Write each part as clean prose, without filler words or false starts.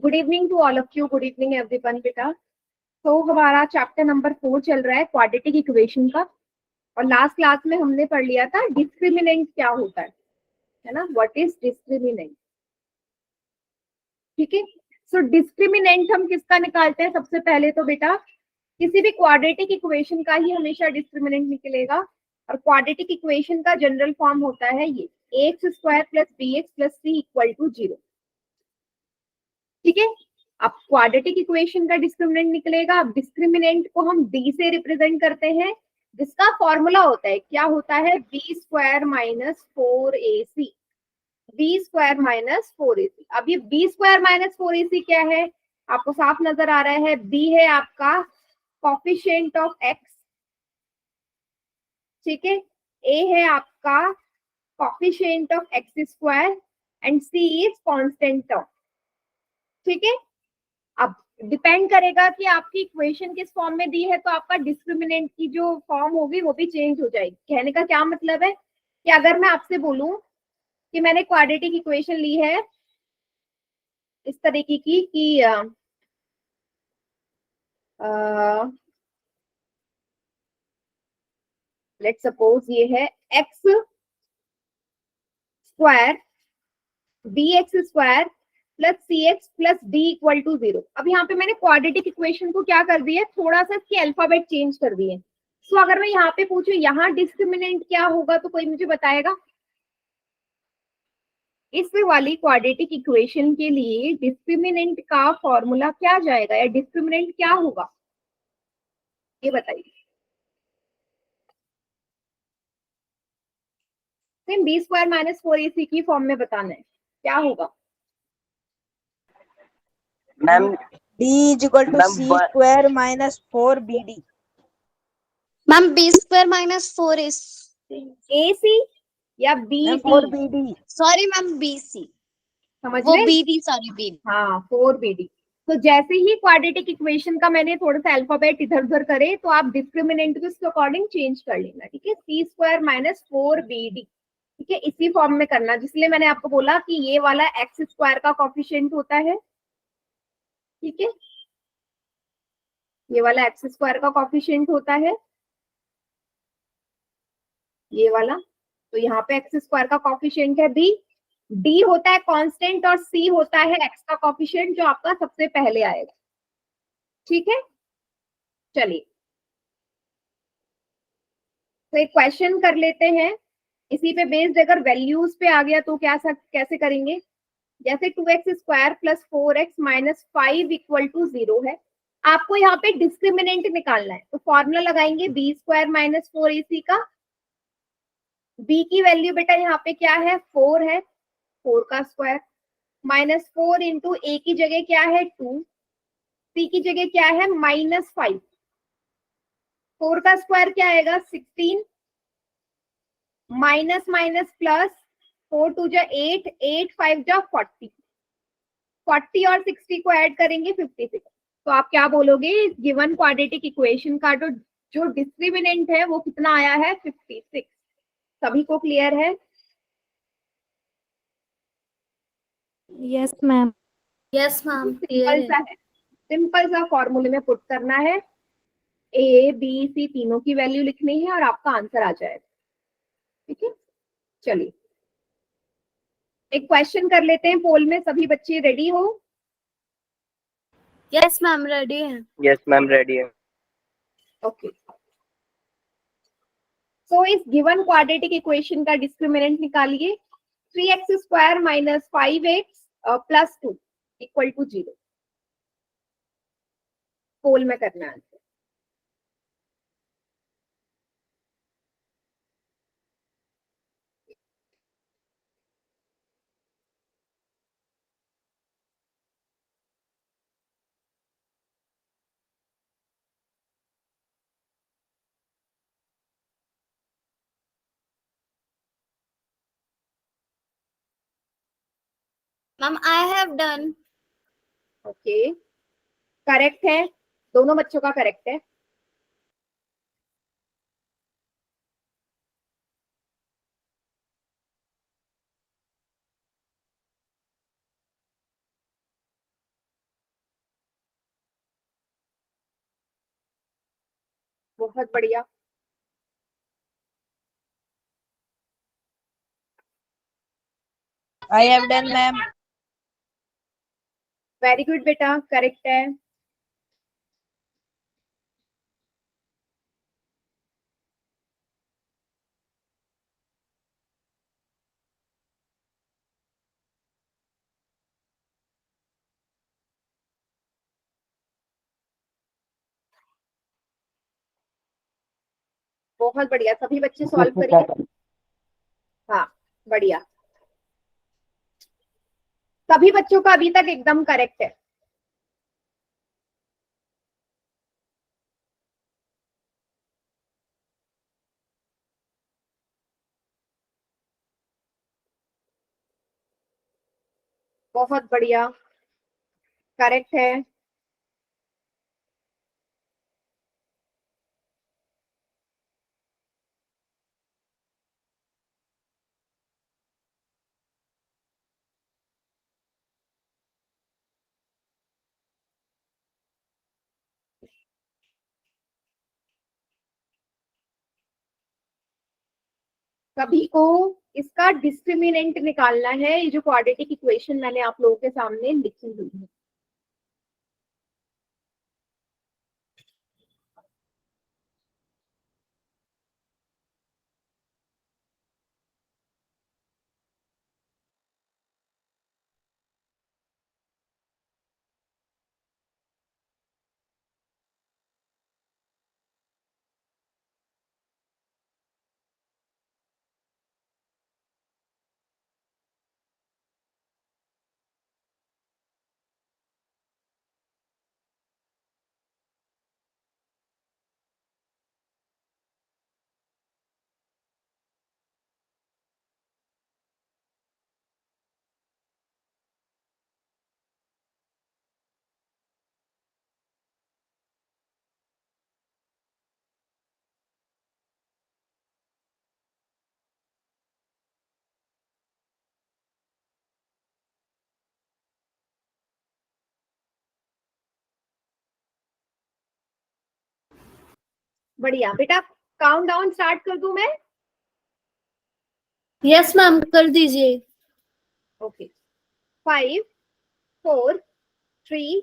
Good evening to all of you, good evening everyone बेटा। तो हमारा चैप्टर नंबर 4 चल रहा है क्वाड्रेटिक इक्वेशन का, और लास्ट क्लास में हमने पढ़ लिया था डिस्क्रिमिनेंट क्या होता है ना, व्हाट इज डिस्क्रिमिनेंट। ठीक है, सो डिस्क्रिमिनेंट हम किसका निकालते हैं? सबसे पहले तो बेटा किसी भी क्वाड्रेटिक इक्वेशन का ही हमेशा डिस्क्रिमिनेंट निकलेगा, और क्वाड्रेटिक इक्वेशन का जनरल फॉर्म होता है ये ax square plus bx plus c equal to 0। ठीक है, अब क्वाड्रेटिक इक्वेशन का डिस्क्रिमिनेंट निकलेगा। अब डिस्क्रिमिनेंट को हम d से रिप्रेजेंट करते हैं, जिसका फॉर्मूला होता है, क्या होता है? b square minus 4ac, b square minus 4ac। अब ये b स्क्वायर माइनस 4ac क्या है? आपको साफ नजर आ रहा है, b है आपका कोफिशिएंट ऑफ x, ठीक है, a है आपका coefficient of x square and c is constant term. ठीक है, अब डिपेंड करेगा कि आपकी इक्वेशन किस फॉर्म में दी है, तो आपका डिस्क्रिमिनेंट की जो फॉर्म होगी वो भी चेंज हो जाएगी। कहने का क्या मतलब है कि अगर मैं आपसे बोलूं कि मैंने क्वाड्रेटिक इक्वेशन ली है इस तरीके की कि लेट सपोज ये है x square b x square plus c x plus d equal to 0। अब यहाँ पे मैंने क्वाड्रेटिक इक्वेशन को क्या कर दिया है, थोड़ा सा इसके अल्फाबेट चेंज कर दिए। सो अगर मैं यहाँ पे पूछूं यहाँ डिस्क्रिमिनेंट क्या होगा, तो कोई मुझे बताएगा? इस वाली क्वाड्रेटिक इक्वेशन के लिए डिस्क्रिमिनेंट का फॉर्मूला क्या जाएगा, या डिस्क्रिमिनेंट क्या होगा, ये बताइए। Same B square minus 4ac की फॉर्म में बताना है, क्या होगा? Ma'am d is equal to c square minus 4bd। Ma'am b square minus 4ac ac या b? 4bd। Sorry ma'am BC, समझ वो रहे? BD, sorry BD. हाँ 4bd। तो जैसे ही क्वाड्रेटिक इक्वेशन का मैंने थोड़ा सा अल्फाबेट इधर उधर करे, तो आप डिस्क्रिमिनेंट को इसके अकॉर्डिंग चेंज कर लेना। ठीक है, सी स्क्वायर माइनस 4bd, ठीक है, इसी फॉर्म में करना, जिसलिए मैंने आपको बोला कि ये वाला एक्स स्क्वायर का कोफिशिएंट होता है। ठीक है, ये वाला एक्स स्क्वायर का कोफिशिएंट होता है, ये वाला। तो यहाँ पे एक्स स्क्वायर का कोफिशिएंट है बी, डी होता है कांस्टेंट, और सी होता है एक्स का कोफिशिएंट जो आपका सबसे पहले आएगा। ठीक है, चलिए तो एक क्वेश्चन कर लेते हैं। इसी पे बेस्ड अगर वैल्यूज पे आ गया तो कैसे करेंगे? जैसे 2x square plus 4x minus 5 equal to 0 है, आपको यहाँ पे डिस्क्रिमिनेंट निकालना है, तो फॉर्मूला लगाएंगे बी स्क्वायर माइनस 4ac का। b की वैल्यू बेटा यहाँ पे क्या है? 4 है, 4 का स्क्वायर माइनस 4 इंटू a की जगह क्या है? 2, c की जगह क्या है? माइनस 5, 4 का स्क्वायर क्या आएगा? 16, माइनस माइनस प्लस, 4 टू जा 8, 8 5 जा 40, 40 और 60 को ऐड करेंगे 56। तो आप क्या बोलोगे? गिवन क्वाड्रेटिक इक्वेशन का जो डिस्क्रिमिनेंट है वो कितना आया है? 56। सभी को क्लियर है? Yes ma'am. Yes ma'am, simple सा है, सिंपल सा फॉर्मूले में पुट करना है, ए बी सी तीनों की वैल्यू लिखनी है और आपका आंसर आ जाएगा। ठीक है, चलिए एक क्वेश्चन कर लेते हैं पोल में। सभी बच्चे रेडी हो? यस मैम रेडी है। यस मैम रेडी है। ओके, सो इस गिवन क्वाड्रेटिक इक्वेशन का डिस्क्रिमिनेंट निकालिए। 3x square minus 5x plus 2 equal to 0। Poll में करना है। Ma'am I have done. Okay, correct है, दोनों बच्चों का करेक्ट है। बहुत बढ़िया। I have done, ma'am. Very good बेटा, करेक्ट है। बहुत बढ़िया, सभी बच्चे सॉल्व करिए। हाँ, बढ़िया, सभी बच्चों का अभी तक एकदम करेक्ट है। बहुत बढ़िया, करेक्ट है। सभी को इसका डिस्क्रिमिनेंट निकालना है। ये जो क्वाड्रेटिक इक्वेशन मैंने आप लोगों के सामने लिखी हुई है, बढ़िया बेटा। काउंट डाउन स्टार्ट कर दूं मैं? यस मैम, कर दीजिए। Okay, 5 4 3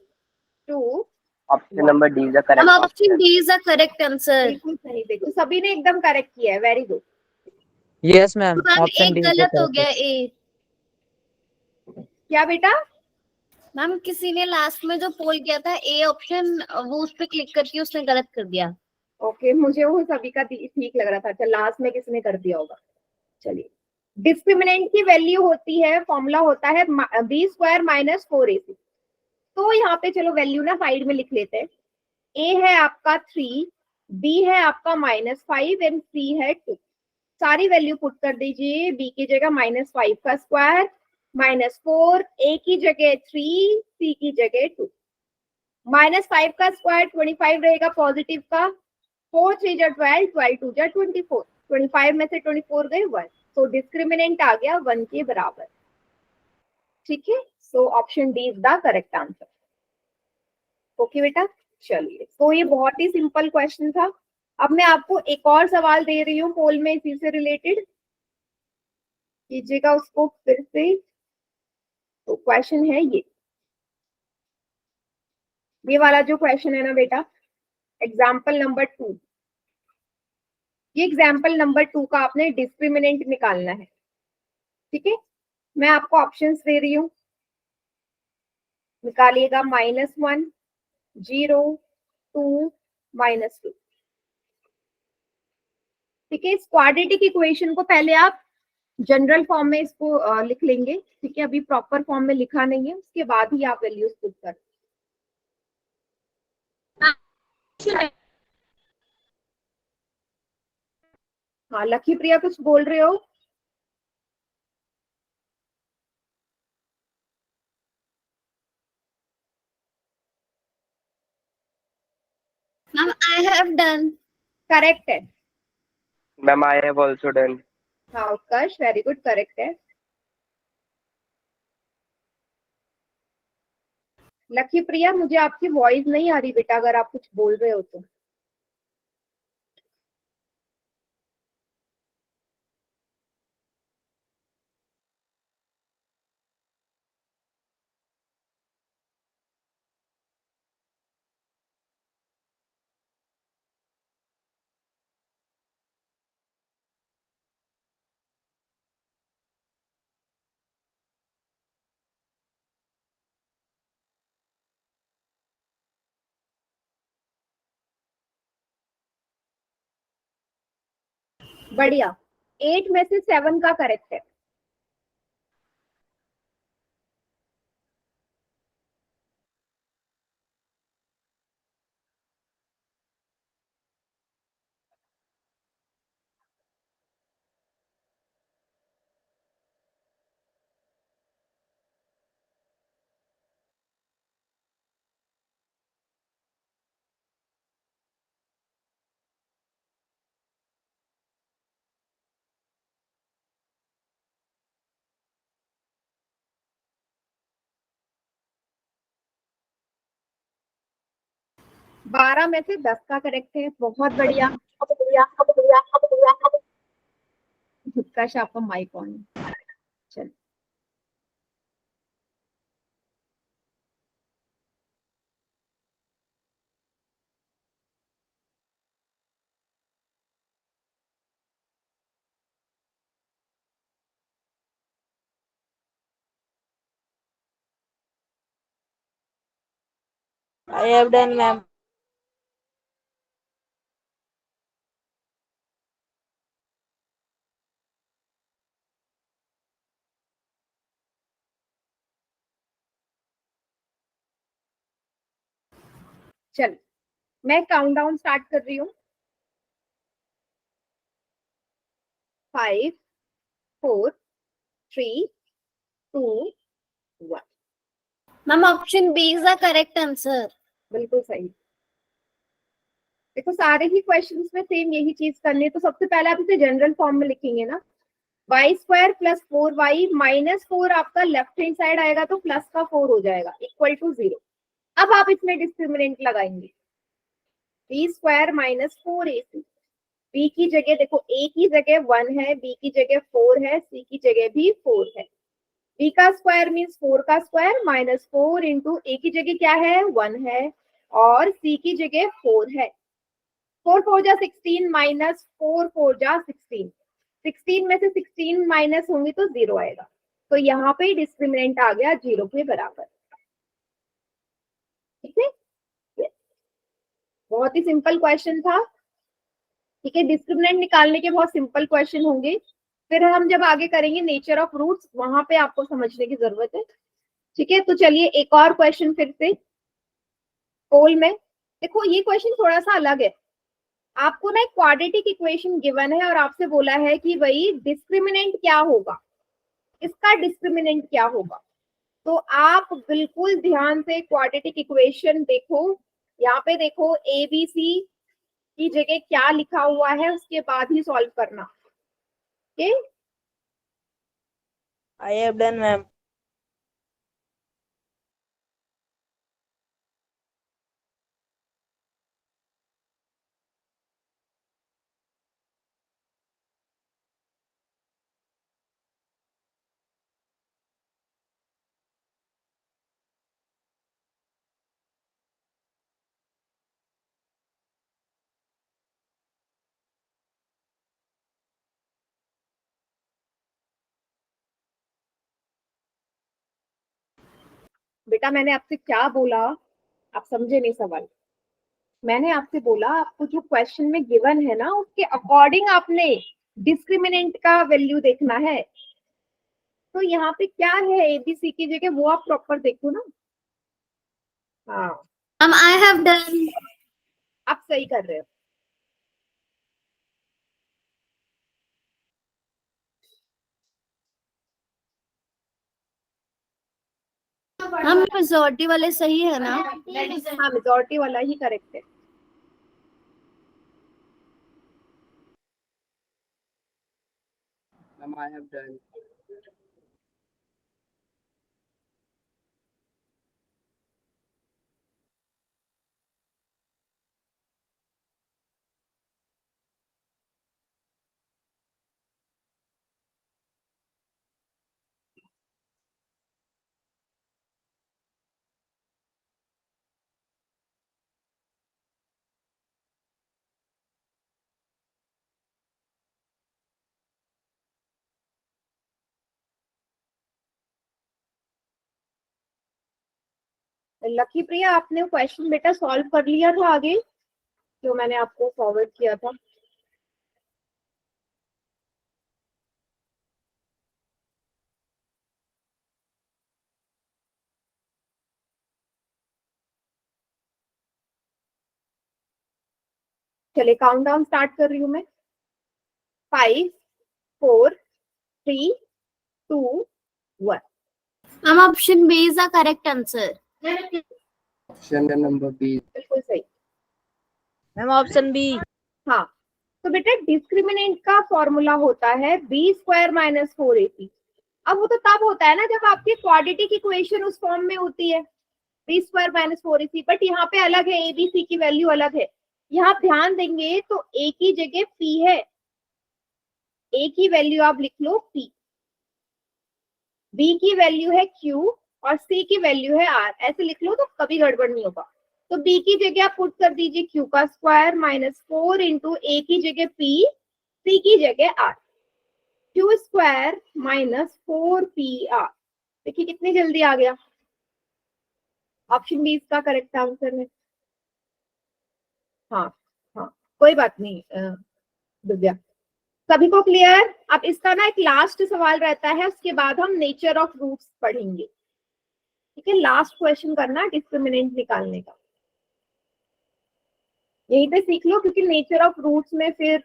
2 option number D is the ma'am correct option D is the correct answer. बिल्कुल सही। देखो सभी ने एकदम करेक्ट किया है, very good. Yes, ma'am. Ma'am Option एक D is the गलत हो correct. गया, ए। क्या बेटा? मैम किसी ने लास्ट में जो पोल किया था ए ऑप्शन, वो उस पे क्लिक करके उसने गलत कर दिया। ओके, मुझे वो सभी का ठीक लग रहा था। चल, लास्ट में किसने कर दिया होगा। चलिए, डिस्क्रिमिनेंट की वैल्यू होती है, फॉर्मूला होता है बी स्क्वायर माइनस 4ac। तो यहाँ पे चलो वैल्यू ना साइड में लिख लेते हैं। ए है आपका 3, बी है आपका -5 एंड सी है 2। सारी वैल्यू पुट कर दीजिए। बी की जगह -5 का स्क्वायर, -4, ए की जगह 3, सी की जगह 2। -5 का स्क्वायर 25 रहेगा पॉजिटिव का। 4 3 जा 12, 12 2 जा 24। 25 में से 24 गए 1, तो डिस्क्रिमिनेंट आ गया 1 के बराबर। ठीक है, so option D is the correct answer. Okay बेटा, चलिए। तो ये बहुत ही सिंपल क्वेश्चन था। अब मैं आपको एक और सवाल दे रही हूँ पोल में इसी से रिलेटेड, कीजिएगा उसको फिर से। तो क्वेश्चन है ये वाला जो क्वेश्चन है ना बेटा, एग्जाम्पल नंबर 2। ये एग्जाम्पल नंबर 2 का आपने डिस्क्रिमिनेंट निकालना है। ठीक है, मैं आपको ऑप्शंस दे रही हूँ, निकालिएगा। -1, 0, 2, -2। ठीक है, इस क्वाड्रेटिक इक्वेशन को पहले आप जनरल फॉर्म में इसको लिख लेंगे। ठीक है, अभी प्रॉपर फॉर्म में लिखा नहीं है, उसके बाद ही आप वैल्यूज पुट कर। हाँ लकी प्रिया, कुछ बोल रहे हो? Ma'am I have done. Correct है। Ma'am I have also done. हाँ उत्कर्ष, वेरी गुड, करेक्ट है। लकी प्रिया, मुझे आपकी वॉइस नहीं आ रही बेटा, अगर आप कुछ बोल रहे हो तो। बढ़िया। 8 में से 7 का करेक्ट है। बारह में से 10 का करेक्ट है। बहुत बढ़िया। उत्कर्ष आपका माइक ऑन है। चल I have done, ma'am. चल, मैं काउंटडाउन स्टार्ट कर रही हूँ। 5, 4, 3, 2, 1। Ma'am option b is the correct answer. बिल्कुल सही। देखो सारे ही क्वेश्चंस में सेम यही चीज करनी है, तो सबसे पहले आप इसे जनरल फॉर्म में लिखेंगे ना। Y square plus 4y minus 4 आपका लेफ्ट हैंड साइड आएगा तो प्लस का 4 हो जाएगा इक्वल टू 0। अब आप इसमें डिस्क्रिमिनेंट लगाएंगे। B square minus 4ac। B की जगह देखो, ए की जगह 1 है, बी की जगह 4 है, सी की जगह भी 4 है। बी का स्क्वायर मीन्स 4 का स्क्वायर माइनस 4 इंटू ए की जगह क्या है 1 है और सी की जगह 4 है। 4 4 जा 16 माइनस 4 4 जा 16। 16 में से 16 माइनस होंगे तो 0 आएगा। तो यहाँ पे डिस्क्रिमिनेंट आ गया 0 के बराबर। ठीक है, yes. बहुत ही सिंपल क्वेश्चन था। ठीक है, डिस्क्रिमिनेंट निकालने के बहुत सिंपल क्वेश्चन होंगे। फिर हम जब आगे करेंगे नेचर ऑफ रूट्स, वहां पे आपको समझने की जरूरत है। ठीक है, तो चलिए एक और क्वेश्चन फिर से पोल में। देखो ये क्वेश्चन थोड़ा सा अलग है। आपको ना एक क्वाड्रेटिक इक्वेशन गिवन है और आपसे बोला है कि भाई डिस्क्रिमिनेंट क्या होगा, इसका डिस्क्रिमिनेंट क्या होगा। तो आप बिल्कुल ध्यान से क्वाड्रेटिक इक्वेशन देखो। यहाँ पे देखो ए बी सी की जगह क्या लिखा हुआ है, उसके बाद ही सॉल्व करना। Okay, I have done, ma'am. बेटा मैंने आपसे क्या बोला, आप समझे नहीं सवाल। मैंने आपसे बोला आपको जो क्वेश्चन में गिवन है ना उसके अकॉर्डिंग आपने डिस्क्रिमिनेंट का वैल्यू देखना है। तो यहाँ पे क्या है एबीसी की जगह, वो आप प्रॉपर देखो ना। हाँ, मैम आई हैव डन। आप सही कर रहे हो। मैम मेजॉरिटी वाले सही है ना? हाँ, मेजॉरिटी वाला ही करेक्ट है। Ma'am, I have done. Lucky Priya, आपने क्वेश्चन बेटा सॉल्व कर लिया था आगे जो मैंने आपको फॉरवर्ड किया था। चलिए काउंट डाउन स्टार्ट कर रही हूँ मैं। 5 4 3 2 1। Ma'am option b is the correct answer. Option number b. बिल्कुल सही। Ma'am option b. हाँ, तो बेटा डिस्क्रिमिनेंट का फॉर्मूला होता है बी स्क्वायर माइनस 4ac। अब वो तो तब होता है ना जब आपकी क्वाड्रेटिक इक्वेशन उस फॉर्म में होती है, B square minus 4ac। But यहाँ पे अलग है, एबीसी की वैल्यू अलग है। यहाँ ध्यान देंगे तो ए की जगह पी है, ए की वैल्यू आप लिख लो पी, बी की वैल्यू है क्यू और सी की वैल्यू है आर। ऐसे लिख लो तो कभी गड़बड़ नहीं होगा। तो बी की जगह आप पुट कर दीजिए क्यू का स्क्वायर माइनस 4 इंटू ए की जगह पी, सी की जगह are, Q square minus 4pr। देखिए कितनी जल्दी आ गया। ऑप्शन बी इसका करेक्ट आंसर है। हाँ हाँ, कोई बात नहीं दिव्या, सभी को क्लियर। अब इसका ना एक लास्ट सवाल रहता है, उसके बाद हम नेचर ऑफ रूट्स पढ़ेंगे। ठीक है, लास्ट क्वेश्चन करना डिस्क्रिमिनेंट निकालने का, यहीं पे सीख लो, क्योंकि नेचर ऑफ रूट्स में फिर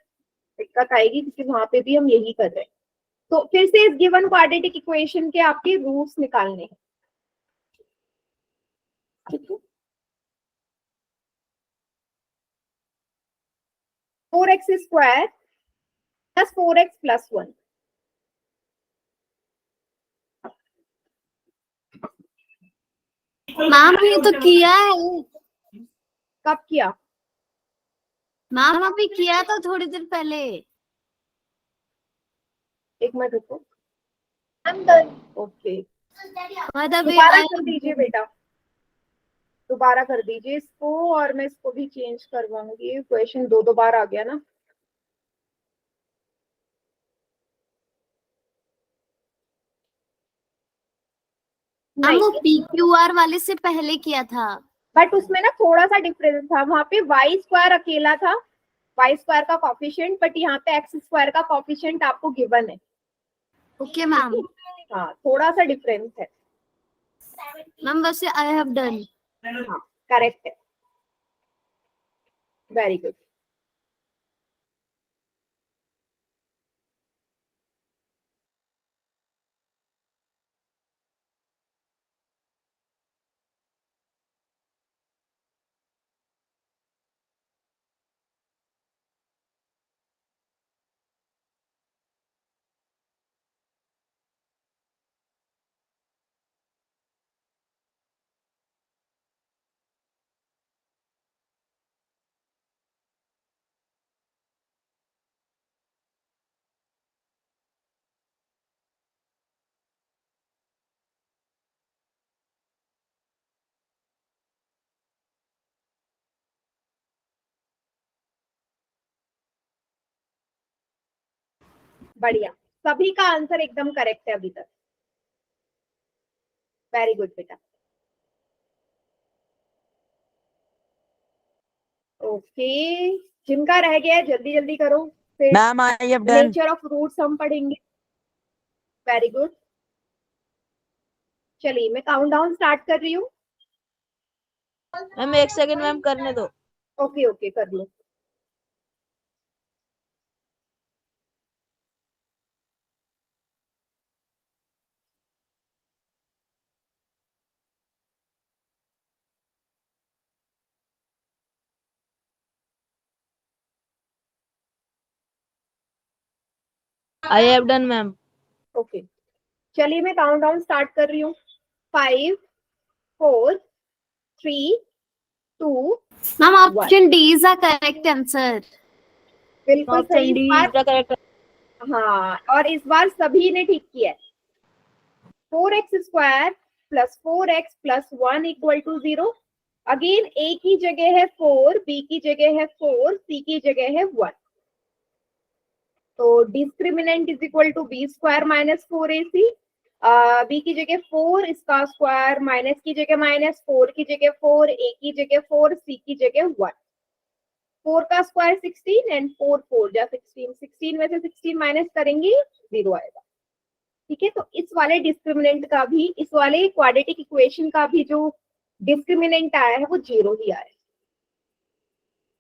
दिक्कत आएगी, क्योंकि वहां पे भी हम यही कर रहे हैं। तो फिर से इस गिवन क्वाड्रेटिक इक्वेशन के आपके रूट्स निकालने हैं। ठीक है, 4x square plus 4x plus 1। Ma'am ये तो किया है। कब किया? मैम अभी किया था थोड़ी देर पहले। एक मिनट रुको। ओके, मतलब दोबारा कर दीजिए बेटा, दोबारा कर दीजिए इसको, और मैं इसको भी चेंज करवाऊंगी। क्वेश्चन दो बार आ गया ना। मैम वो PQR वाले से पहले किया था। बट उसमें ना थोड़ा सा डिफरेंस था, वहां पे वाई स्क्वायर अकेला था, वाई स्क्वायर का कॉफिशिएंट, बट यहाँ पे एक्स स्क्वायर का कॉफिशिएंट आपको गिवन है। Okay ma'am. हाँ, थोड़ा सा डिफरेंस है। मैम वैसे आई हैव डन। हाँ करेक्ट है, वेरी गुड। बढ़िया, सभी का आंसर एकदम करेक्ट है अभी तक। वेरी गुड बेटा। ओके, जिनका रह गया है जल्दी जल्दी करो, फिर ma'am I have done. Nature of roots हम पढ़ेंगे। वेरी गुड, चलिए मैं काउंट डाउन स्टार्ट कर रही हूँ। मैम एक सेकंड मैम करने दो। ओके ओके, कर लो। I have done ma'am. Okay, चलिए मैं काउंट डाउन स्टार्ट कर रही हूँ। 5 4 3 2। Ma'am option D is the correct answer. बिल्कुल सही। ऑप्शन डी इस बार इज द करेक्ट। हाँ, और इस बार सभी ने ठीक किया है। 4x square plus 4x plus 1 equal to 0। Again a की जगह है 4, b की जगह है 4, c की जगह है 1। तो discriminant is equal to b square minus 4ac। b की जगह 4, इसका स्क्वायर, माइनस की जगह माइनस, 4 की जगह 4, a की जगह 4, c की जगह 1। 4 का स्क्वायर 16 एंड 4 4 जा 16, 16 में से 16 माइनस करेंगे 0 आएगा। ठीक है, तो इस वाले डिस्क्रिमिनेंट का भी, इस वाले क्वाड्रेटिक इक्वेशन का भी जो डिस्क्रिमिनेंट आया है वो 0 ही आया है।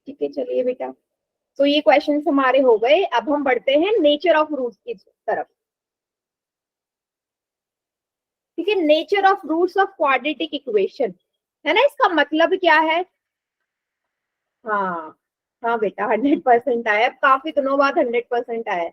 ठीक है, चलिए बेटा तो ये क्वेश्चन हमारे हो गए। अब हम बढ़ते हैं नेचर ऑफ रूट्स की तरफ। ठीक है, nature of roots of quadratic equation है ना, इसका मतलब क्या है? हाँ हाँ बेटा 100% आया, अब काफी दिनों बाद 100% आया है।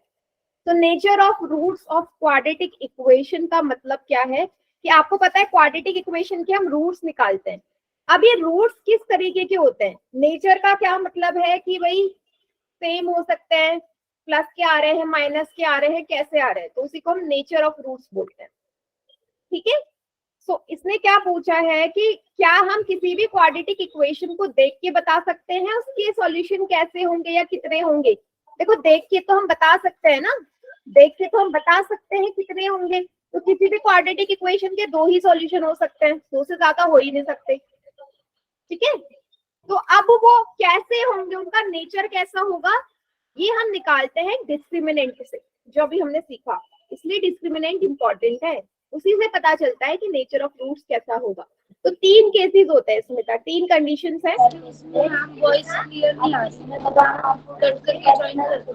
तो nature of roots of quadratic equation का मतलब क्या है कि आपको पता है क्वाड्रेटिक इक्वेशन के हम रूट्स निकालते हैं। अब ये रूट्स किस तरीके के होते हैं? नेचर का क्या मतलब है कि भाई सेम हो सकते हैं, प्लस के आ रहे हैं, माइनस के आ रहे हैं, कैसे आ रहे हैं, तो उसी को हम नेचर ऑफ रूट्स बोलते हैं। ठीक है, सो इसने क्या पूछा है कि क्या हम किसी भी क्वाड्रेटिक इक्वेशन को देख के बता सकते हैं उसके सॉल्यूशन कैसे होंगे या कितने होंगे? देखो देख के तो हम बता सकते हैं ना, देख के तो हम बता सकते हैं कितने होंगे। तो किसी भी क्वाड्रेटिक इक्वेशन के दो ही सॉल्यूशन हो सकते हैं, दो से ज्यादा हो ही नहीं सकते। ठीक है, तो अब वो कैसे होंगे, उनका नेचर कैसा होगा, ये हम निकालते हैं डिस्क्रिमिनेंट से, जो अभी हमने सीखा। इसलिए डिस्क्रिमिनेंट इंपॉर्टेंट है, उसी से पता चलता है कि नेचर ऑफ रूट्स कैसा होगा। तो 3 केसेस होते हैं इसमें, 3 कंडीशंस है। वॉइस क्लियर नहीं आ रही, मैं आपको कट करके ज्वाइन कर दूं।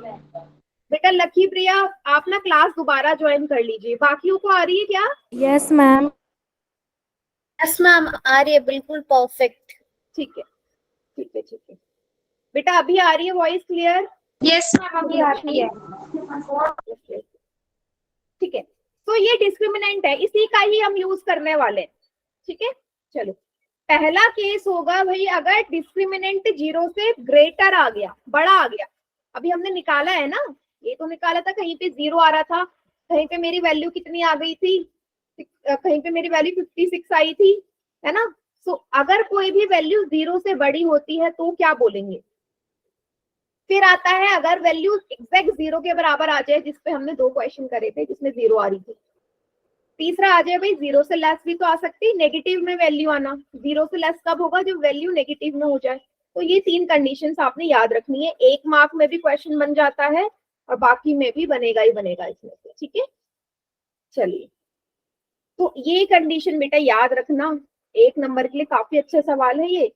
बेटा लकी प्रिया, आप ना क्लास दोबारा ज्वाइन कर लीजिए। बाकियों को आ रही है क्या? Yes ma'am. यस मैम आ रही है, बिल्कुल परफेक्ट। ठीक है ठीक है ठीक है बेटा, अभी आ रही है वॉइस क्लियर? यस मैम अभी आ रही है। ठीक है, तो ये डिस्क्रिमिनेंट है, इसी का ही हम यूज करने वाले हैं। ठीक है, चलो पहला केस होगा भाई अगर डिस्क्रिमिनेंट 0 से ग्रेटर आ गया, बड़ा आ गया। अभी हमने निकाला है ना, ये तो निकाला था, कहीं पे 0 आ रहा था, कहीं पे मेरी वैल्यू कितनी आ गई थी, कहीं पे मेरी वैल्यू 56 आई थी, है ना। सो अगर कोई भी वैल्यू 0 से बड़ी होती है तो क्या बोलेंगे? फिर आता है अगर वैल्यू एग्जैक्ट 0 के बराबर आ जाए, जिसपे हमने 2 क्वेश्चन करे थे जिसमें 0 आ रही थी। तीसरा आ जाए भाई 0 से लेस भी तो आ सकती, नेगेटिव में वैल्यू आना। 0 से लेस कब होगा? जब वैल्यू नेगेटिव में हो जाए। तो ये 3 कंडीशंस आपने याद रखनी है, 1 मार्क में भी क्वेश्चन बन जाता है और बाकी में भी बनेगा ही बनेगा इसमें से। ठीक है, चलिए तो ये कंडीशन बेटा याद रखना, 1 नंबर के लिए काफी अच्छा सवाल है ये,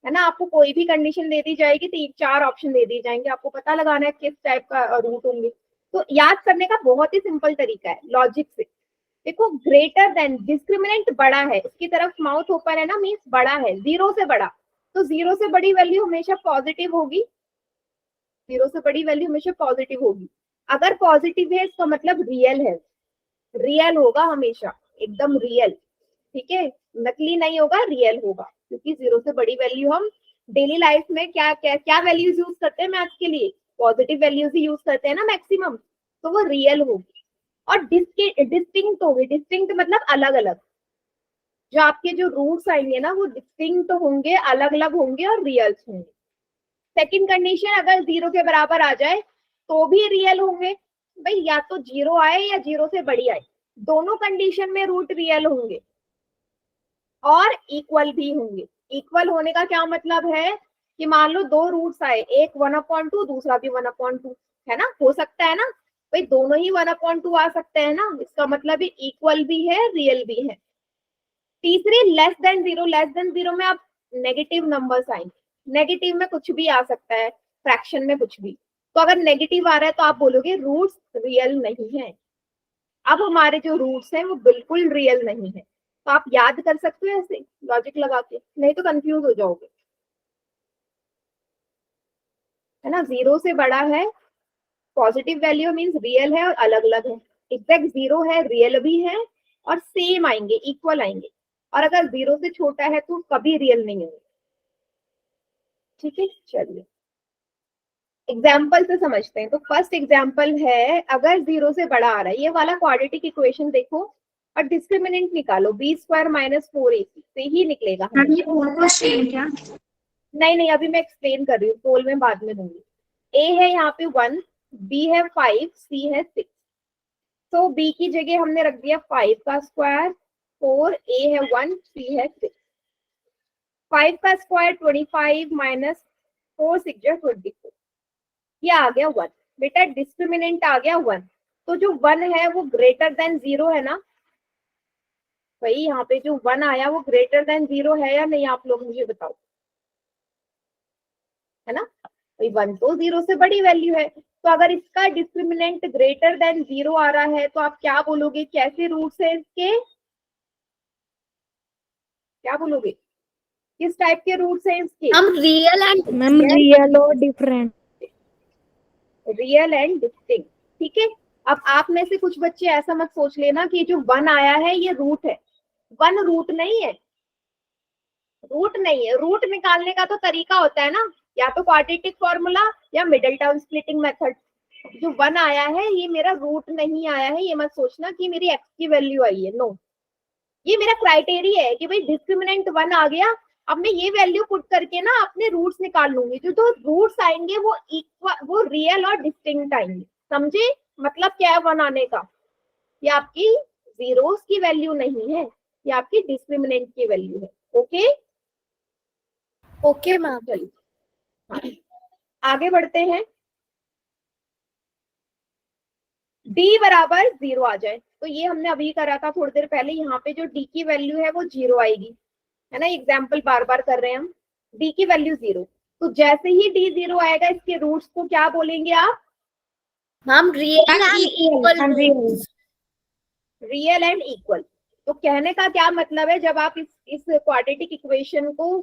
है ना। आपको कोई भी कंडीशन दे दी जाएगी तो 4 ऑप्शन दे दिए जाएंगे, आपको पता लगाना है किस टाइप का रूट होंगे। तो याद करने का बहुत ही सिंपल तरीका है लॉजिक से। देखो ग्रेटर देन, डिस्क्रिमिनेंट बड़ा है, इसकी तरफ माउथ ओपन है ना, मीन्स बड़ा है, 0 से बड़ा। तो 0 से बड़ी वैल्यू हमेशा पॉजिटिव होगी, 0 से बड़ी वैल्यू हमेशा पॉजिटिव होगी। अगर पॉजिटिव है इसका मतलब रियल है, रियल होगा हमेशा, एकदम रियल। ठीक है, नकली नहीं होगा, रियल होगा, क्योंकि 0 से बड़ी वैल्यू हम डेली लाइफ में क्या क्या क्या वैल्यूज यूज करते हैं मैथ्स के लिए? पॉजिटिव वैल्यूज ही यूज करते हैं ना मैक्सिमम, तो वो रियल होगी। और डिस्टिंक्ट होगी, डिस्टिंक्ट मतलब अलग अलग, जो आपके जो रूट्स आएंगे ना वो डिस्टिंक्ट होंगे, अलग अलग होंगे और रियल होंगे। सेकंड कंडीशन, अगर 0 के बराबर आ जाए तो भी रियल होंगे। भाई या तो 0 आए या 0 से बड़ी आए, दोनों कंडीशन में रूट रियल होंगे और इक्वल भी होंगे। इक्वल होने का क्या मतलब है कि मान लो 2 रूट्स आए, एक 1/2 दूसरा भी 1/2, है ना, हो सकता है ना भाई, दोनों ही 1/2 आ सकते हैं ना, इसका मतलब इक्वल भी है रियल भी है। तीसरी लेस देन 0, लेस देन 0 में आप नेगेटिव नंबर्स आएंगे, नेगेटिव में कुछ भी आ सकता है, फ्रैक्शन में कुछ भी। तो अगर नेगेटिव आ रहा है तो आप बोलोगे रूट्स रियल नहीं है। अब हमारे जो रूट्स हैं वो बिल्कुल रियल नहीं है, तो आप याद कर सकते हो ऐसे लॉजिक लगा के, नहीं तो कंफ्यूज हो जाओगे, है ना। 0 से बड़ा है, पॉजिटिव वैल्यू मींस रियल है और अलग अलग है, एग्जैक्ट 0 है, रियल भी है और सेम आएंगे, इक्वल आएंगे। और अगर 0 से छोटा है तो कभी रियल नहीं होंगे। ठीक है, चलिए एग्जाम्पल से समझते हैं। तो फर्स्ट एग्जाम्पल है, अगर 0 से बड़ा आ रहा है, ये वाला क्वाड्रेटिक इक्वेशन देखो और डिस्क्रिमिनेंट निकालो, b² - 4ac से ही निकलेगा। नहीं नहीं, अभी मैं एक्सप्लेन कर रही हूँ, पोल में बाद में दूंगी। a है यहाँ पे 1, b है 5, c है 6। तो b की जगह हमने रख दिया 5 का स्क्वायर, 4, a है 1, c है 6। 5 का स्क्वायर 25 माइनस 4 6 24, ये आ गया 1। बेटा डिस्क्रिमिनेंट आ गया 1, तो जो 1 है वो ग्रेटर देन 0 है ना भाई, यहाँ पे जो 1 आया वो ग्रेटर देन 0 है या नहीं, आप लोग मुझे बताओ, है ना। भाई 1 तो 0 से बड़ी वैल्यू है, तो अगर इसका डिस्क्रिमिनेंट ग्रेटर देन 0 आ रहा है तो आप क्या बोलोगे, कैसे रूट्स है इसके, क्या बोलोगे, किस टाइप के रूट्स हैं इसके? हम रियल एंड मैम रियल और डिफरेंट। रियल एंड डिस्टिंक्ट, ठीक है। अब आप में से कुछ बच्चे ऐसा मत सोच लेना कि जो 1 आया है ये रूट है, 1 रूट नहीं है, रूट नहीं है। रूट निकालने का तो तरीका होता है ना, या तो क्वाड्रेटिक फॉर्मूला या मिडिल टर्म स्प्लिटिंग मेथड। जो 1 आया है ये मेरा रूट नहीं आया है, ये मत सोचना कि मेरी एक्स की वैल्यू आई है, नो। ये मेरा क्राइटेरिया है कि भाई डिस्क्रिमिनेंट 1 आ गया, अब मैं ये वैल्यू पुट करके ना अपने रूट्स निकाल लूंगी। जो तो रूट्स आएंगे वो इक्वल, वो रियल और डिस्टिंक्ट आएंगे, समझे मतलब क्या है 1 आने का? ये आपकी जीरोस की वैल्यू नहीं है, ये आपकी डिस्क्रिमिनेंट की वैल्यू है। Okay okay ma'am. चलिए आगे बढ़ते हैं। d बराबर 0 आ जाए, तो ये हमने अभी करा था थोड़ी देर पहले। यहाँ पे जो d की वैल्यू है वो 0 आएगी, है ना, एग्जाम्पल बार बार कर रहे हैं हम। d की वैल्यू 0, तो जैसे ही d 0 आएगा इसके रूट्स को क्या बोलेंगे आप? Ma'am real and equal, real and equal. तो कहने का क्या मतलब है, जब आप इस क्वाड्रेटिक इक्वेशन को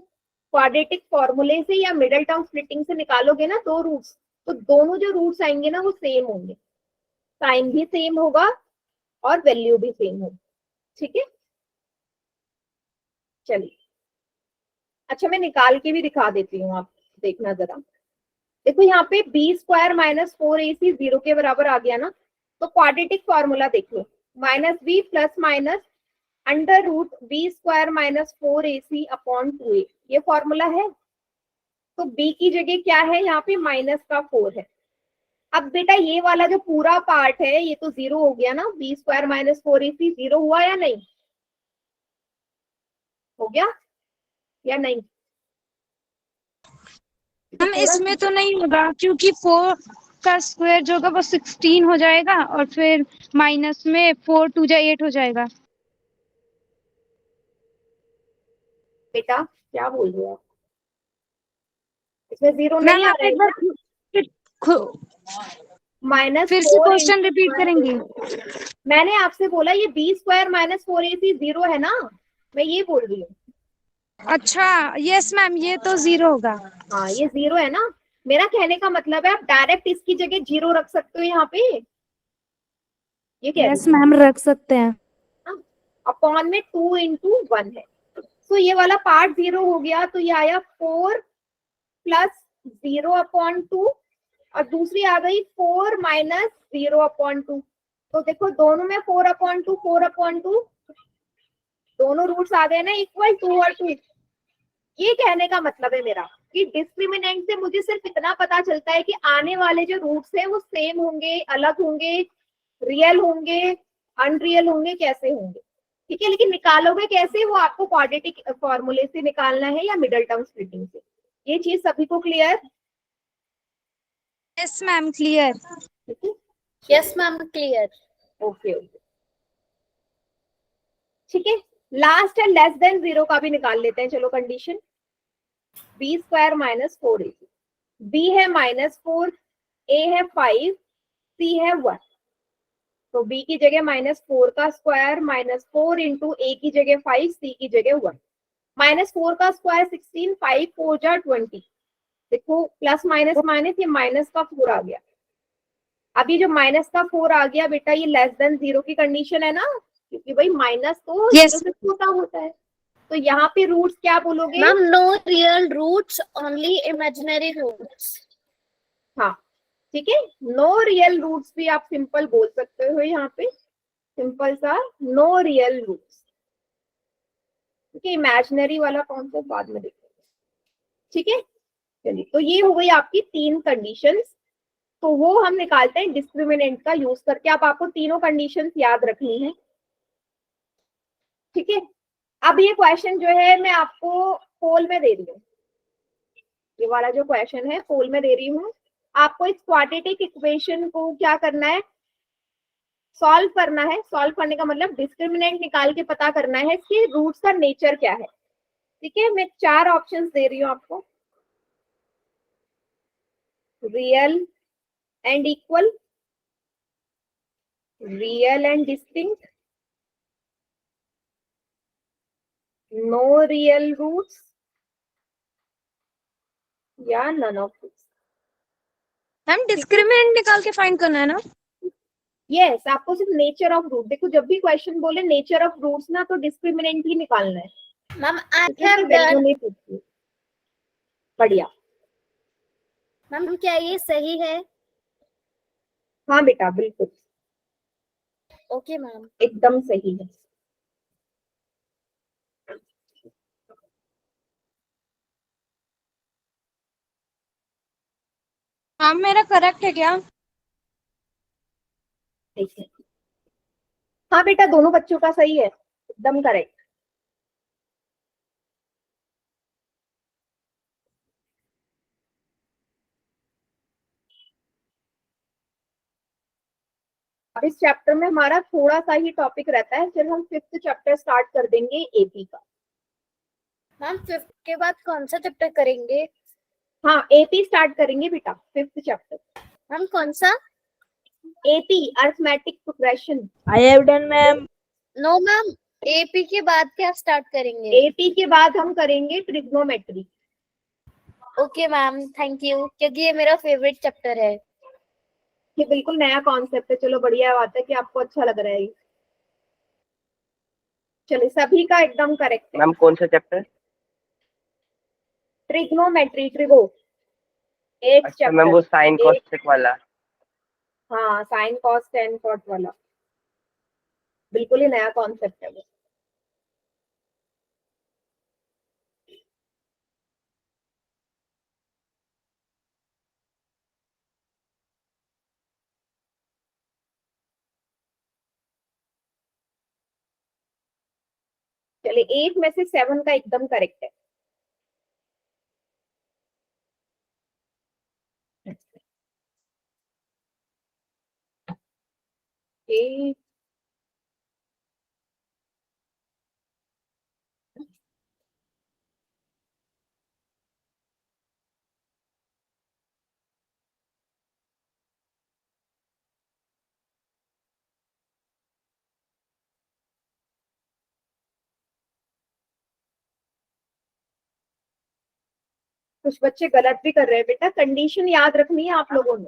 क्वाड्रेटिक फॉर्मूले से या मिडिल टर्म स्प्लिटिंग से निकालोगे ना दो रूट्स, तो दोनों जो रूट्स आएंगे ना वो सेम होंगे, साइन भी सेम होगा और वैल्यू भी सेम होगी, ठीक है। चलिए अच्छा मैं निकाल के भी दिखा देती हूँ, आप देखना जरा। देखो यहाँ पे बी स्क्वायर माइनस 4ac 0 के बराबर आ गया ना, तो क्वाड्रेटिक फॉर्मूला देख लो, minus B plus minus under root B square minus 4ac upon 2a, ये फॉर्मूला है। तो b की जगह क्या है, यहाँ पे माइनस का 4 है। अब बेटा ये वाला जो पूरा पार्ट है ये तो 0 हो गया ना, बी स्क्वायर माइनस 4ac 0 हुआ या नहीं, हो गया या नहीं? हम इसमें तो नहीं होगा क्योंकि 4 का स्क्वायर जो होगा वो 16 हो जाएगा और फिर माइनस में 4 2 जा 8 हो जाएगा। बेटा क्या बोल रहे हो आप, इसमें 0 मैम नहीं आ आप रहा एक बार माइनस फिर से क्वेश्चन रिपीट करेंगे? मैंने आपसे बोला ये बी स्क्वायर माइनस 4ac 0 है ना, मैं ये बोल रही हूँ। अच्छा यस मैम, ये तो 0 होगा। हाँ ये 0 है ना, मेरा कहने का मतलब है आप डायरेक्ट इसकी जगह 0 रख सकते हो यहाँ पे, ये कह यस मैम रख सकते हैं। अपॉन में 2 into 1 है, तो ये वाला पार्ट 0 हो गया, तो ये आया 4 प्लस 0 अपॉन 2 और दूसरी आ गई 4 माइनस 0 अपॉन 2। तो देखो दोनों में 4 अपॉन 2 4 अपॉन 2, दोनों रूट्स आ गए ना इक्वल 2 और 2। ये कहने का मतलब है मेरा कि डिस्क्रिमिनेंट से मुझे सिर्फ इतना पता चलता है कि आने वाले जो रूट्स हैं वो सेम होंगे, अलग होंगे, रियल होंगे, अनरियल होंगे, कैसे होंगे, ठीक है। लेकिन निकालोगे कैसे वो आपको क्वाड्रेटिक फॉर्मूले से निकालना है या मिडिल टर्म स्प्लिटिंग से। ये चीज सभी को क्लियर? Yes ma'am clear. ठीक है, yes ma'am clear. Okay okay ठीक है। लास्ट है लेस देन 0 का भी निकाल लेते हैं, चलो condition. B square minus 4ac, b है -4, ए है 5, सी है 1। तो b की जगह -4 का स्क्वायर -4 इंटू ए की जगह 5, सी की जगह 1। -4 का स्क्वायर 16, 5 4 जा 20। देखो प्लस माइनस माइनस, ये माइनस का 4 आ गया। अब ये जो माइनस का 4 आ गया बेटा, ये लेस देन 0 की कंडीशन है ना, क्योंकि भाई माइनस तो 0 से छोटा होता है। तो यहाँ पे रूट्स क्या बोलोगे? Ma'am no real roots, only imaginary roots. हाँ ठीक है, नो रियल रूट्स भी आप सिंपल बोल सकते हो यहाँ पे, सिंपल सा नो रियल रूट्स। ठीक है, इमेजिनरी वाला कॉन्सेप्ट बाद में देखेंगे, ठीक है। चलिए तो ये हो गई आपकी 3 कंडीशंस, तो वो हम निकालते हैं डिस्क्रिमिनेंट का यूज करके। अब आपको तीनों कंडीशंस याद रखनी है, ठीक है। अब ये क्वेश्चन जो है मैं आपको पोल में दे रही हूँ, ये वाला जो क्वेश्चन है पोल में दे रही हूँ। आपको इस क्वाड्रेटिक इक्वेशन को क्या करना है, सॉल्व करना है। सॉल्व करने का मतलब डिस्क्रिमिनेंट निकाल के पता करना है इसके रूट्स का नेचर क्या है, ठीक है। मैं 4 ऑप्शंस दे रही हूँ आपको। Real and equal, real and distinct, no real roots, या none of this. Ma'am discriminant निकाल के फाइंड करना है ना? यस, आपको सिर्फ नेचर ऑफ रूट, देखो जब भी क्वेश्चन बोले नेचर ऑफ रूट्स ना, तो डिस्क्रिमिनेंट ही निकालना है। मैम आई इसमें हैव कोई वैल्यू डन। नहीं पूछती। बढ़िया। मैम क्या ये सही है? हाँ बेटा बिल्कुल ओके मैम। एकदम सही है। मैम मेरा करेक्ट है क्या? ठीक है। हाँ बेटा दोनों बच्चों का सही है, एकदम करेक्ट। अब इस चैप्टर में हमारा थोड़ा सा ही टॉपिक रहता है, फिर हम 5th चैप्टर स्टार्ट कर देंगे एपी का। मैम 5th के बाद कौन सा चैप्टर करेंगे? हाँ एपी स्टार्ट करेंगे बेटा, 5th चैप्टर। मैम कौन सा? AP arithmetic progression. I have done, ma'am. No ma'am, AP के बाद क्या स्टार्ट करेंगे? एपी के बाद हम करेंगे trigonometry. Okay ma'am, thank you, क्योंकि ये मेरा फेवरेट चैप्टर है। ये बिल्कुल नया कॉन्सेप्ट है, चलो बढ़िया बात है कि आपको अच्छा लग रहा है ये। चलिए सभी का एकदम करेक्ट है। मैम कौन सा चैप्टर? ट्रिग्नोमेट्री, ट्रिगो 8th अच्छा मैम वो साइन कॉस्टिक वाला। हाँ साइन कॉस टेन कॉट वाला, बिल्कुल ही नया कॉन्सेप्ट है वो। चलिए 8 में से 7 का एकदम करेक्ट है। ए, कुछ बच्चे गलत भी कर रहे हैं बेटा, कंडीशन याद रखनी है आप लोगों ने।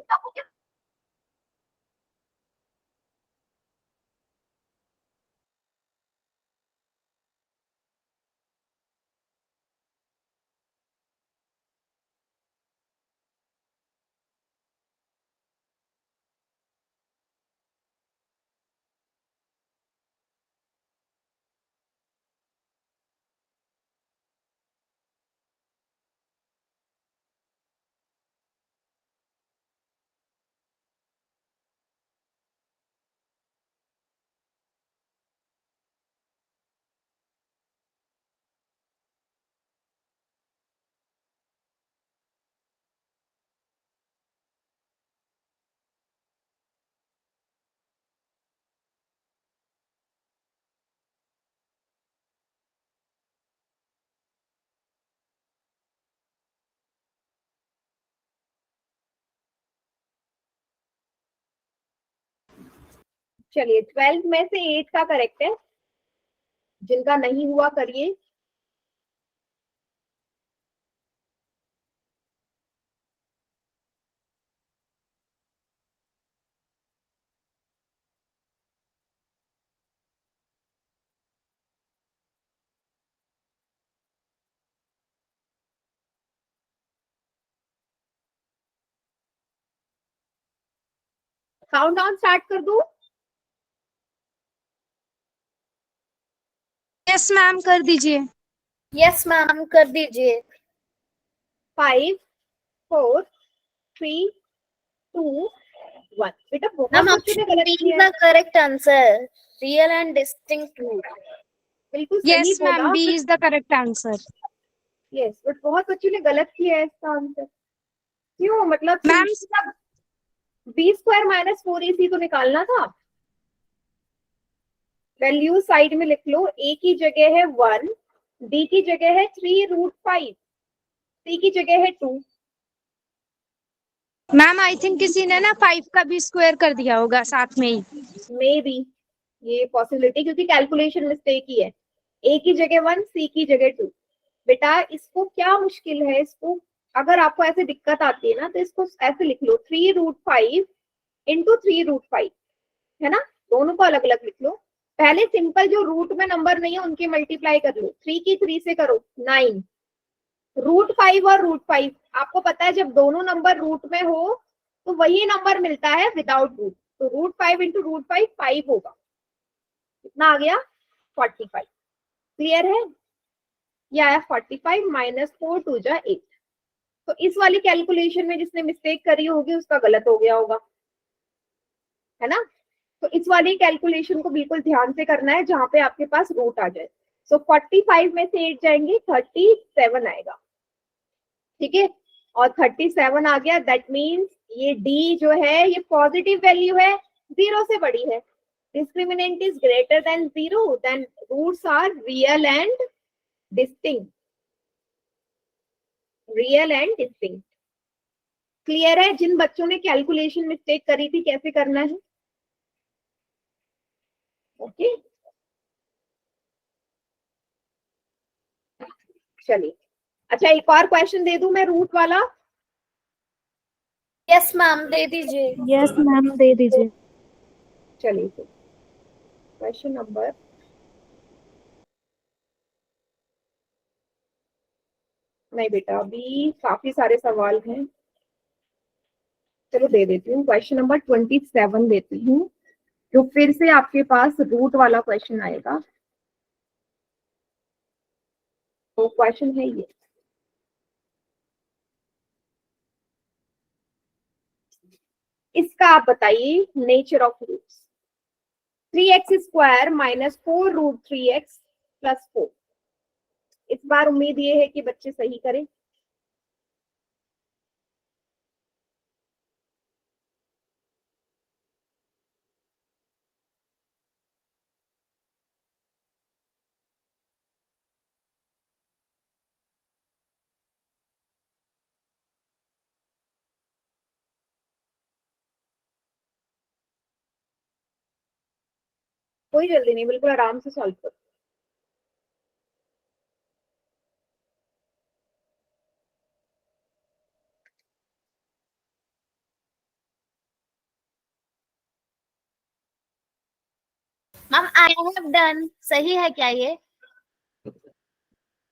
चलिए 12 में से 8 का करेक्ट है, जिनका नहीं हुआ करिए। काउंट डाउन स्टार्ट कर दूं? यस मैम कर दीजिए। यस मैम कर दीजिए। 5 4 3 2 1। बेटा बहुत मैम बच्चों ने गलत ऑप्शन किया द है। Correct answer, real and distinct root. बिल्कुल सही यस मैम, बोला, b is the correct answer. Yes but बहुत बच्चों ने गलत किया है इसका आंसर। क्यों, मतलब ma'am b square minus 4ac तो निकालना था। वैल्यू साइड में लिख लो, ए की जगह है 1, बी की जगह है 3√5, सी की जगह है 2। मैम आई थिंक किसी ने ना 5 का भी स्क्वायर कर दिया होगा साथ में ही। मे बी ये पॉसिबिलिटी, क्योंकि कैलकुलेशन मिस्टेक ही है। ए की जगह 1, सी की जगह 2। बेटा इसको क्या मुश्किल है, इसको अगर आपको ऐसे दिक्कत आती है ना तो इसको ऐसे लिख लो 3√5 इंटू 3√5, है ना, दोनों को अलग अलग लिख लो। पहले सिंपल जो रूट में नंबर नहीं है उनके मल्टीप्लाई कर लो, 3 की 3 से करो 9, √5 और √5 आपको पता है जब दोनों नंबर रूट में हो तो वही नंबर मिलता है विदाउट रूट, तो √5 इंटू √5 5 होगा। कितना आ गया? 45। क्लियर है? ये आया 45 माइनस 4 2 जा 8। तो इस वाली कैलकुलेशन में जिसने मिस्टेक करी होगी उसका गलत हो गया होगा, है ना। तो इस वाली कैलकुलेशन को बिल्कुल ध्यान से करना है जहां पे आपके पास रूट आ जाए। सो 45 में से 8 जाएंगे 37 आएगा, ठीक है। और 37 आ गया, दैट मीन्स ये डी जो है ये पॉजिटिव वैल्यू है, 0 से बड़ी है। Discriminant is greater than 0, then roots are real and distinct, real and distinct. Clear है? जिन बच्चों ने कैलकुलेशन मिस्टेक करी थी कैसे करना है, ओके। चलिए, अच्छा एक और क्वेश्चन दे दूं मैं रूट वाला। यस मैम, दे दीजिए। यस मैम दे दीजिए। चलिए क्वेश्चन नंबर, नहीं बेटा अभी काफी सारे सवाल हैं, चलो दे देती हूँ। क्वेश्चन नंबर 27 देती हूँ, जो फिर से आपके पास रूट वाला क्वेश्चन आएगा। तो क्वेश्चन है ये, इसका आप बताइए nature of roots. 3x² minus 4√3x plus 4। इस बार उम्मीद ये है कि बच्चे सही करें। कोई जल्दी नहीं, बिल्कुल आराम से सॉल्व करो। Ma'am I have done. सही है क्या ये?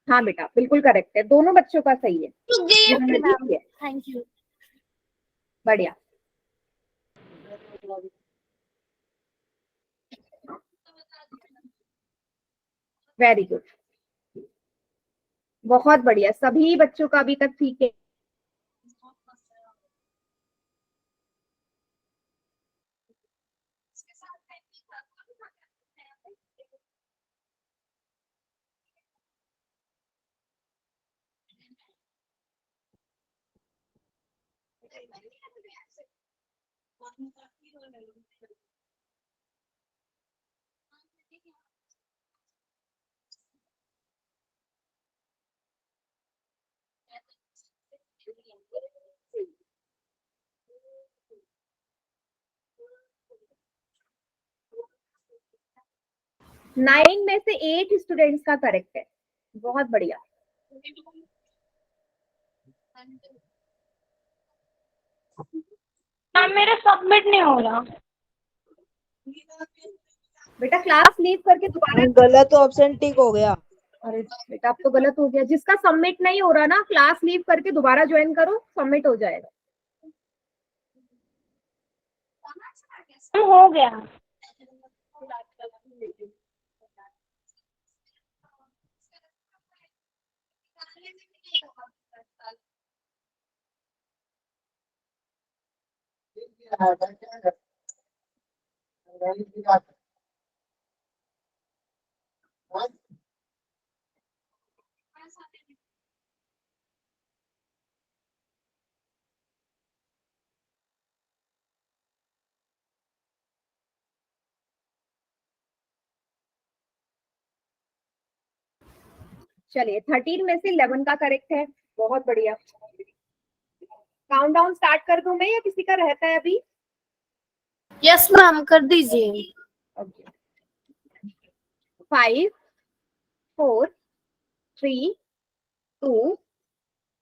हाँ बेटा बिल्कुल करेक्ट है, दोनों बच्चों का सही है। जिन्होंने भी किया है। Thank you. बढ़िया। वेरी गुड, बहुत बढ़िया, सभी बच्चों का अभी तक ठीक है। नाइन में से 8 स्टूडेंट्स का करेक्ट है, बहुत बढ़िया। मेरा सबमिट नहीं हो रहा। बेटा क्लास लीव करके दोबारा, गलत ऑप्शन टिक हो गया। अरे बेटा अब तो गलत हो गया। जिसका सबमिट नहीं हो रहा ना, क्लास लीव करके दोबारा ज्वाइन करो, सबमिट हो जाएगा। हो गया। चलिए 13 में से 11 का करेक्ट है, बहुत बढ़िया। काउंटडाउन स्टार्ट कर दूं मैं या किसी का रहता है अभी? यस मैम, कर दीजिए। Okay, 5 4 3 2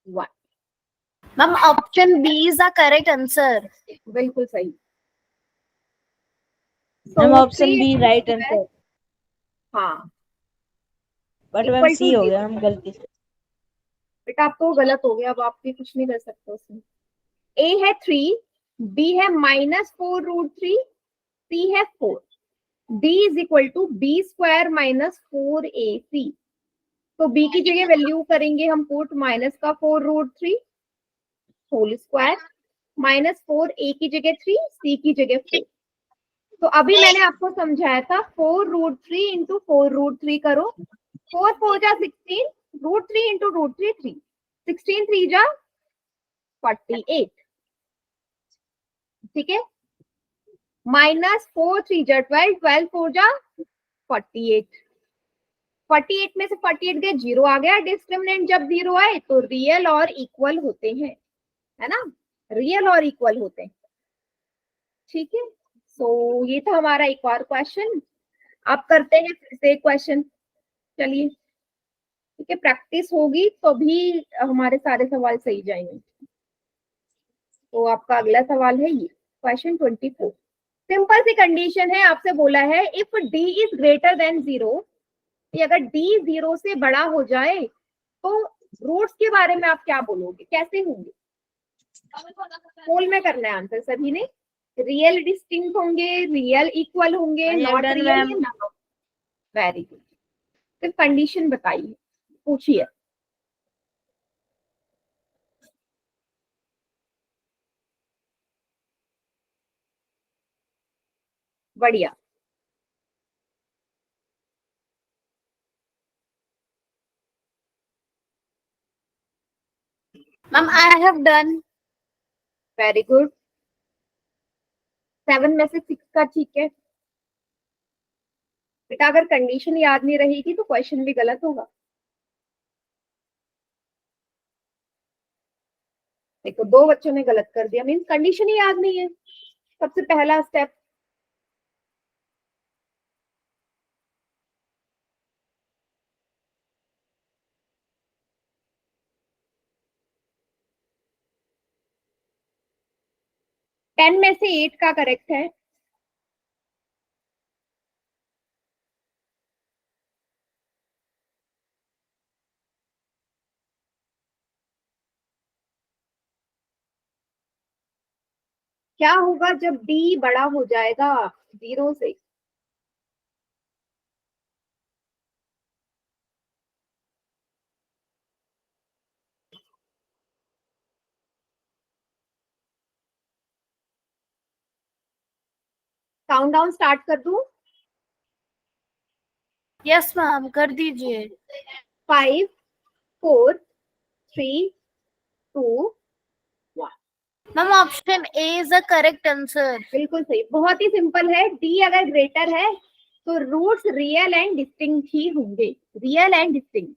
1। Ma'am option b is the correct answer. बिल्कुल सही। Ma'am So, option 3 b into right 2 है, आंसर, हाँ, but ma'am equal to c हो 0। गया मैम गलती से। बेटा आप तो गलत हो गया, अब आप भी कुछ नहीं कर सकते उसमें। ए है 3, बी है -4√3, सी है 4। D is equal to b square -4ac। तो बी की जगह वैल्यू करेंगे हम पुट माइनस का 4√3 होल स्क्वायर, -4a की जगह 3, सी की जगह 4। तो अभी मैंने आपको समझाया था 4√3 इंटू 4√3 करो। 4 4 जा 16, √3 इंटू √3 3, 16 3 जा 48, ठीक है। -4 3 जा 12, 12 4 जा 48, 48 में से 48 गए, 0 आ गया। डिस्क्रिमिनेंट जब 0 आए तो रियल और इक्वल होते हैं, है ना, रियल और इक्वल होते हैं, ठीक है। सो ये था हमारा एक और क्वेश्चन। आप करते हैं फिर से क्वेश्चन, चलिए, ठीक है। प्रैक्टिस होगी तो भी हमारे सारे सवाल सही जाएंगे। तो आपका अगला सवाल है ये क्वेश्चन 24। सिंपल सी कंडीशन है, आपसे बोला है if D is greater than 0, अगर डी 0 से बड़ा हो जाए तो रूट्स के बारे में आप क्या बोलोगे, कैसे होंगे? पोल में करना है आंसर सभी ने। रियल डिस्टिंक्ट होंगे, रियल इक्वल होंगे, I have not done, real ma'am. या नॉट? Very good. फिर कंडीशन बताइए, पूछिए। बढ़िया, ma'am I have done. Very good. 7 में से 6 का ठीक है बेटा। अगर कंडीशन याद नहीं रहेगी तो क्वेश्चन भी गलत होगा। देखो 2 बच्चों ने गलत कर दिया, मीन्स कंडीशन ही याद नहीं है। सबसे पहला स्टेप, टेन में से 8 का करेक्ट है। क्या होगा जब डी बड़ा हो जाएगा 0 से? काउंटडाउन स्टार्ट कर दूं? यस मैम, कर दीजिए। 5 4 3 2 1। Ma'am option A is the correct answer. बिल्कुल सही, बहुत ही सिंपल है। डी अगर ग्रेटर है तो रूट्स रियल एंड डिस्टिंक्ट ही होंगे, रियल एंड डिस्टिंक्ट,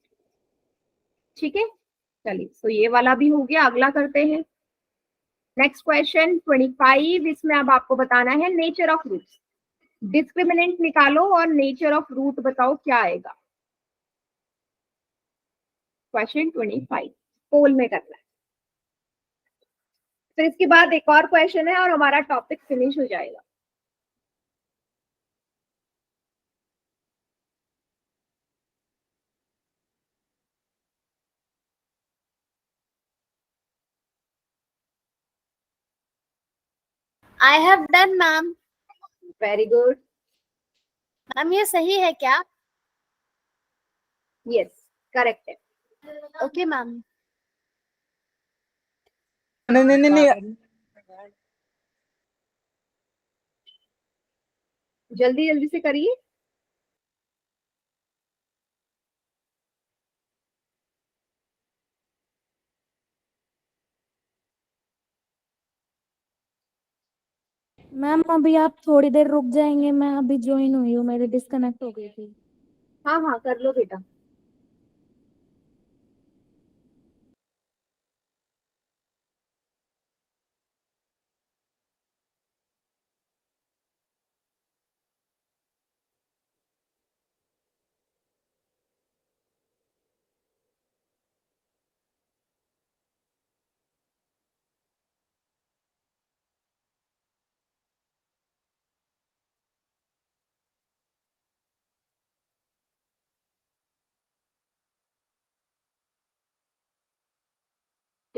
ठीक है। चलिए, तो ये वाला भी हो गया। अगला करते हैं नेक्स्ट क्वेश्चन 25। इसमें अब आपको बताना है नेचर ऑफ रूट्स। डिस्क्रिमिनेंट निकालो और नेचर ऑफ रूट बताओ क्या आएगा। क्वेश्चन 25 पोल में करना है। फिर इसके बाद एक और क्वेश्चन है और हमारा टॉपिक फिनिश हो जाएगा। आई have done ma'am. Very good. Ma'am ये सही है क्या? यस, करेक्ट है। Okay ma'am. नहीं जल्दी जल्दी से करिए। मैम अभी आप थोड़ी देर रुक जाएंगे, मैं अभी ज्वाइन हुई हूँ, मेरी डिस्कनेक्ट हो गई थी। हाँ हाँ, कर लो बेटा।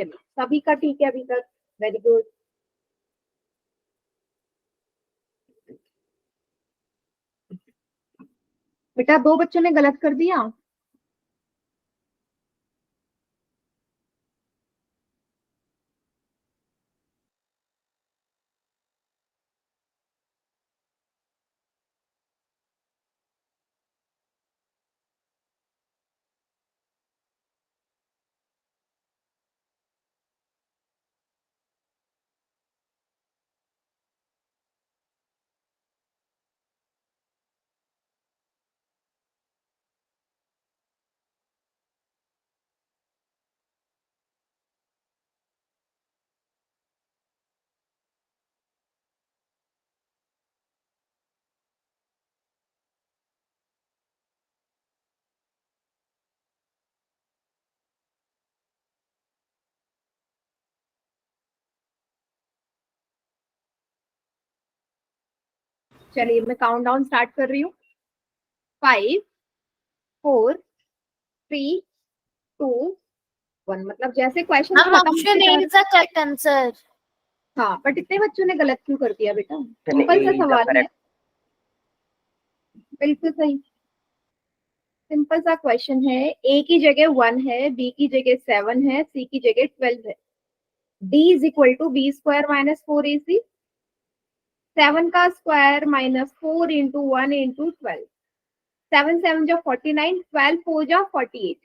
चलिए सभी का ठीक है अभी तक, वेरी गुड। बेटा 2 बच्चों ने गलत कर दिया। चलिए मैं काउंट डाउन स्टार्ट कर रही हूँ। 5 4 3 2 1। मतलब जैसे क्वेश्चन मैम खत्म ऑप्शन होते ए जा इज द करेक्ट आंसर। हाँ, बट इतने बच्चों ने गलत क्यों कर दिया बेटा? Option सिंपल A सा is the सवाल है, correct. बिल्कुल सही। सिंपल सा क्वेश्चन है, ए की जगह 1 है, बी की जगह 7 है, सी की जगह 12 है। D is equal to b square minus 4ac, 7 का स्क्वायर माइनस 4 इंटू 1 इंटू 12। 7 7 जो 49, 12 4 जो 48।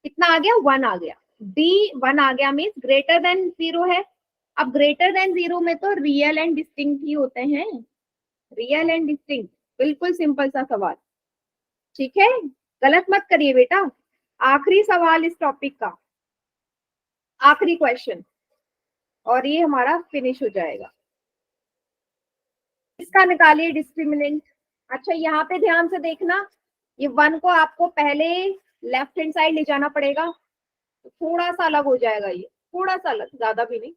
कितना आ गया? 1 आ गया। डी 1 आ गया मीन्स ग्रेटर देन 0 है। अब ग्रेटर देन 0 में तो रियल एंड डिस्टिंक्ट ही होते हैं, रियल एंड डिस्टिंक्ट। बिल्कुल सिंपल सा सवाल, ठीक है? गलत मत करिए बेटा। आखिरी सवाल इस टॉपिक का, आखिरी क्वेश्चन, और ये हमारा फिनिश हो जाएगा। इसका निकालिए डिस्क्रिमिनेंट। अच्छा यहाँ पे ध्यान से देखना, ये 1 को आपको पहले लेफ्ट हैंड साइड ले जाना पड़ेगा, तो थोड़ा सा अलग हो जाएगा, ये थोड़ा सा अलग, ज्यादा भी नहीं।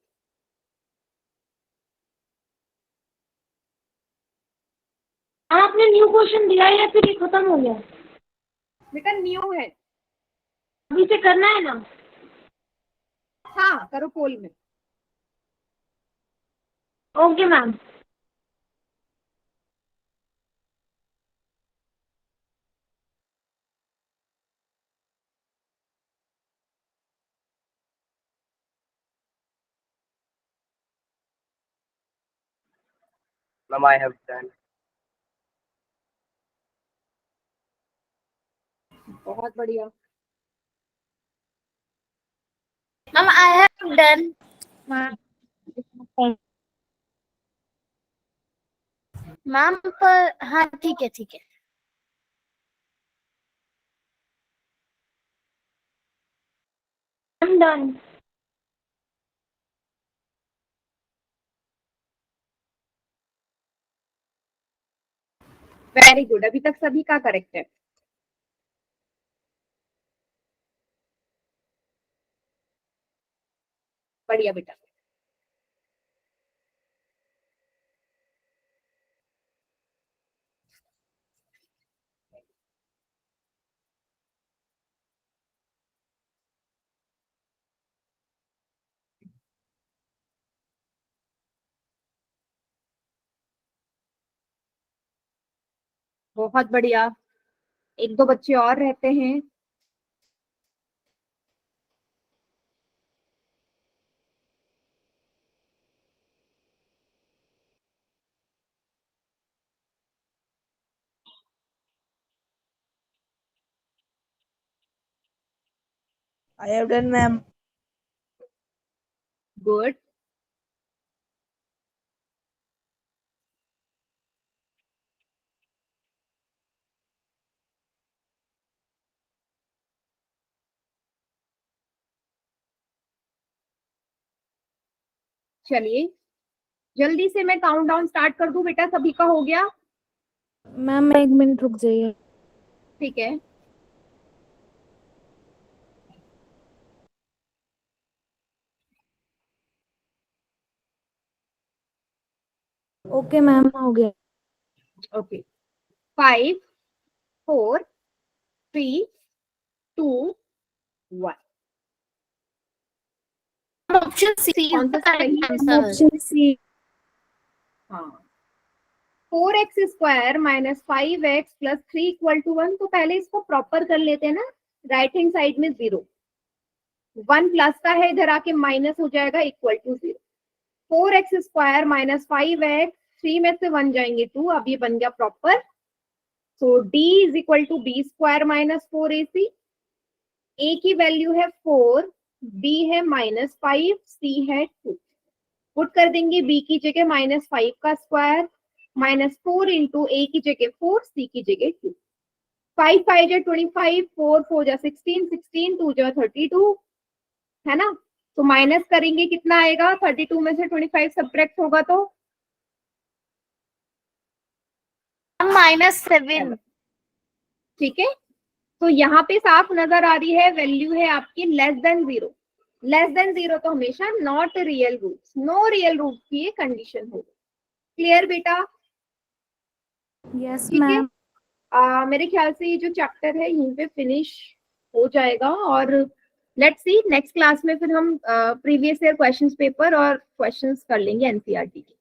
आपने न्यू क्वेश्चन दिया है या फिर ये खत्म हो गया? बेटा न्यू है। अभी से करना है ना? हाँ करो पोल में। Okay ma'am. Ma'am, I have done. बहुत बढ़िया। Ma'am I have done. Ma'am पर हाँ ठीक है ठीक है। I am done. Very good, अभी तक सभी का करेक्ट है। बढ़िया बेटा। बहुत बढ़िया, 1 2 बच्चे और रहते हैं। I have done, ma'am. Good. चलिए जल्दी से मैं काउंट डाउन स्टार्ट कर दूं बेटा, सभी का हो गया? मैम 1 मिनट रुक जाइए। ठीक है। ओके मैम हो गया। ओके 5 4 3 2 1। ऑप्शन सी इज कौन द सा सही करेक्ट है? आंसर। Option c. हाँ, 4x square minus 5x plus 3 equal to 1। तो पहले इसको प्रॉपर कर लेते हैं ना, राइट हैंड साइड में 0, 1 प्लस का है, इधर आके माइनस हो जाएगा equal to 0। 4x square minus 5x, 3 में से 1 जाएंगे 2, अब ये बन गया proper. So d is equal to b square minus 4ac। a की वैल्यू है 4, b है माइनस 5, c है 2। पुट कर देंगे b की जगह माइनस 5 का स्क्वायर माइनस 4 इंटू a की जगह 4, c की जगह 2। 5 5 जा 25, 4 4 जा 16, 16 2 जा 32, है ना। तो माइनस करेंगे कितना आएगा, 32 में से 25 सब्ट्रैक्ट होगा तो -7। ठीक है। तो यहाँ पे साफ नजर आ रही है, वैल्यू है आपकी लेस देन 0। लेस देन 0 तो हमेशा not real roots, no real root की ये कंडीशन होगी। क्लियर बेटा? यस ठीक है। मैम। मेरे ख्याल से ये जो चैप्टर है यहीं पे फिनिश हो जाएगा, और लेट्स सी नेक्स्ट क्लास में फिर हम प्रीवियस ईयर क्वेश्चंस पेपर और क्वेश्चंस कर लेंगे एनसीईआरटी के।